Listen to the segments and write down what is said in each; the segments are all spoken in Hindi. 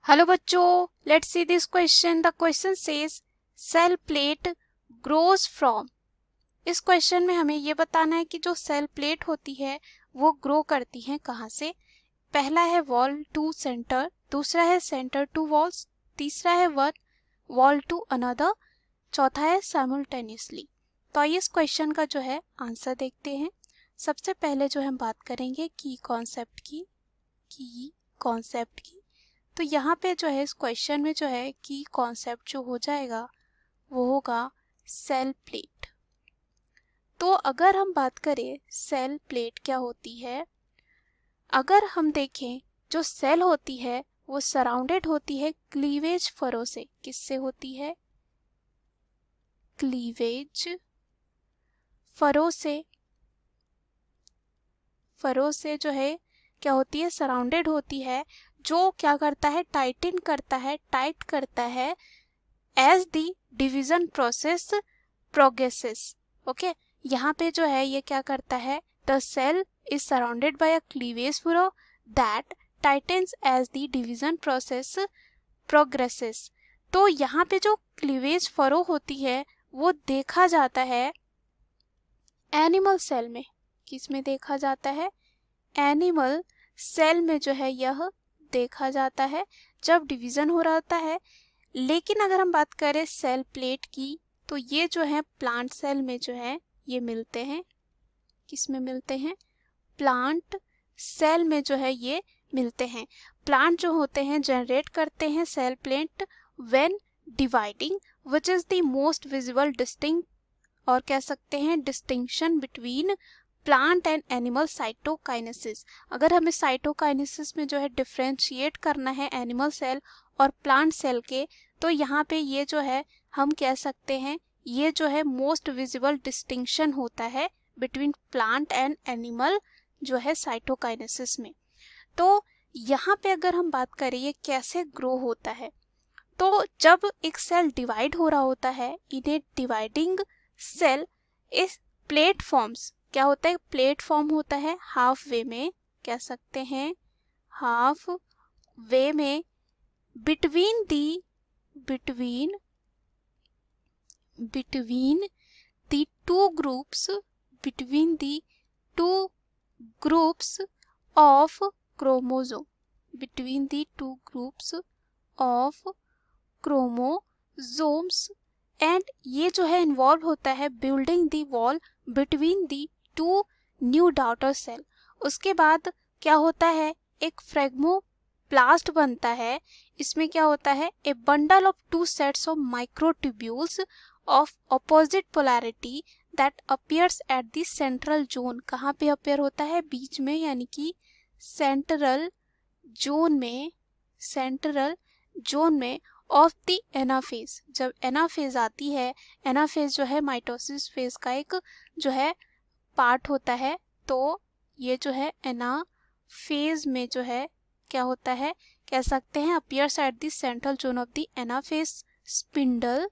हेलो बच्चों, let's see this question. The question says cell plate grows from. इस क्वेश्चन में हमें ये बताना है कि जो सेल प्लेट होती है वो ग्रो करती है कहाँ से। पहला है वॉल टू सेंटर, दूसरा है सेंटर टू वॉल्स, तीसरा है वन वॉल टू अनदर, चौथा है साइमल्टेनियसली। तो आइए इस क्वेश्चन का जो है आंसर देखते हैं। सबसे पहले जो हम बात करेंगे की कॉन्सेप्ट की। तो यहाँ पे जो है इस क्वेश्चन में जो है की कॉन्सेप्ट जो हो जाएगा वो होगा सेल प्लेट। तो अगर हम बात करें सेल प्लेट क्या होती है, अगर हम देखें जो सेल होती है वो सराउंडेड होती है क्लीवेज फरो से। किससे होती है? क्लीवेज फरो से जो है क्या होती है, सराउंडेड होती है, जो क्या करता है, टाइट करता है as the division process progresses. Okay, यहाँ पे जो है ये क्या करता है, the cell is surrounded by a cleavage furrow that tightens as the division process progresses. तो यहाँ पे जो क्लीवेज फरो होती है वो देखा जाता है एनिमल सेल में। किस में देखा जाता है? एनिमल सेल में जो है यह देखा जाता है जब डिवीजन हो रहा होता है। लेकिन अगर हम बात करें सेल प्लेट की तो ये जो है प्लांट सेल में जो है ये मिलते हैं। किस में मिलते हैं? प्लांट सेल में जो है ये मिलते हैं। प्लांट जो होते हैं जनरेट करते हैं cell plate when dividing, which is the most visible distinct, और कह सकते हैं distinction between plant and animal cytokinesis. अगर हमें साइटोकाइनेसिस में जो है डिफरेंशिएट करना है एनिमल सेल और प्लांट सेल के, तो यहाँ पे ये जो है हम कह सकते हैं ये जो है मोस्ट विजिबल डिस्टिंक्शन होता है बिटवीन प्लांट एंड एनिमल जो है साइटोकाइनेसिस में। तो यहाँ पे अगर हम बात करें ये कैसे ग्रो होता है, तो जब एक सेल डिवाइड हो रहा होता है इन ए डिवाइडिंग सेल इस प्लेटफॉर्म्स, क्या होता है, प्लेटफॉर्म होता है हाफ वे में, कह सकते हैं हाफ वे में between the two groups of chromosome, between the two groups of chromosomes, and ये जो है इन्वॉल्व होता है building the wall between the two new daughter cell. उसके बाद क्या होता है, एक फ्रेगमोप्लास्ट बनता है। इसमें क्या होता है, ए bundle of two sets of microtubules of opposite polarity that appears at the central zone. कहाँ पे अपीयर होता है? बीच में, यानी कि सेंट्रल जोन में ऑफ द एनाफेज। जब एनाफेज आती है, एनाफेज जो है माइटोसिस फेज का एक जो है पार्ट होता है, तो ये जो है एनाफेज में जो है क्या होता है, कह सकते हैं appears at the central zone of the anaphase spindle,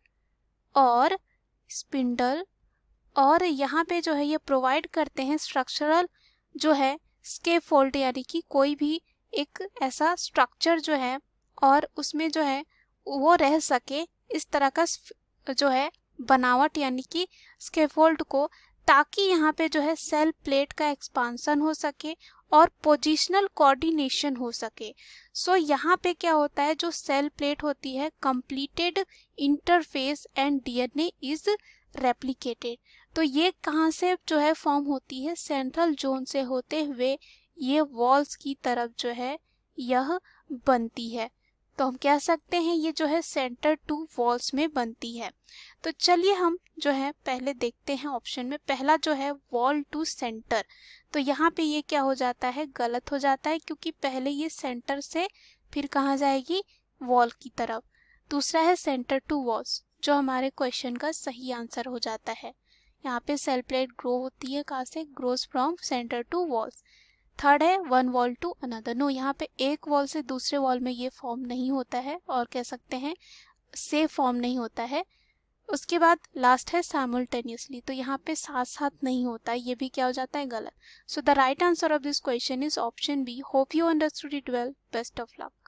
और यहाँ पे जो है ये प्रोवाइड करते हैं स्ट्रक्चरल जो है स्केफोल्ड, यानी कि कोई भी एक ऐसा स्ट्रक्चर जो है और उसमें जो है वो रह सके, इस तरह का जो है बनावट, यानी कि स्केफोल्ड को, ताकि यहाँ पे जो है सेल प्लेट का एक्सपांसन हो सके और पोजिशनल कोऑर्डिनेशन हो सके। सो यहाँ पे क्या होता है, जो सेल प्लेट होती है completed interface and DNA is replicated. तो ये कहाँ से जो है फॉर्म होती है? सेंट्रल जोन से होते हुए ये वॉल्स की तरफ जो है यह बनती है। तो हम कह सकते हैं ये जो है सेंटर टू वॉल्स में बनती है। तो चलिए हम जो है पहले देखते हैं ऑप्शन में। पहला जो है वॉल टू सेंटर, तो यहाँ पे ये क्या हो जाता है, गलत हो जाता है, क्योंकि पहले ये सेंटर से फिर कहाँ जाएगी, वॉल की तरफ। दूसरा है सेंटर टू वॉल्स, जो हमारे क्वेश्चन का सही आंसर हो जाता है। यहाँ पे सेल प्लेट ग्रो होती है कहाँ से, grows from centre to walls. Third है one wall to another, no, यहाँ पे एक वॉल से दूसरे वॉल में ये फॉर्म नहीं होता है, और कह सकते हैं से फॉर्म नहीं होता है। उसके बाद लास्ट है साइमल्टेनियसली, तो यहाँ पे साथ साथ नहीं होता है, ये भी क्या हो जाता है, गलत। So the right answer of this question is option B. Hope you understood it well. Best of luck.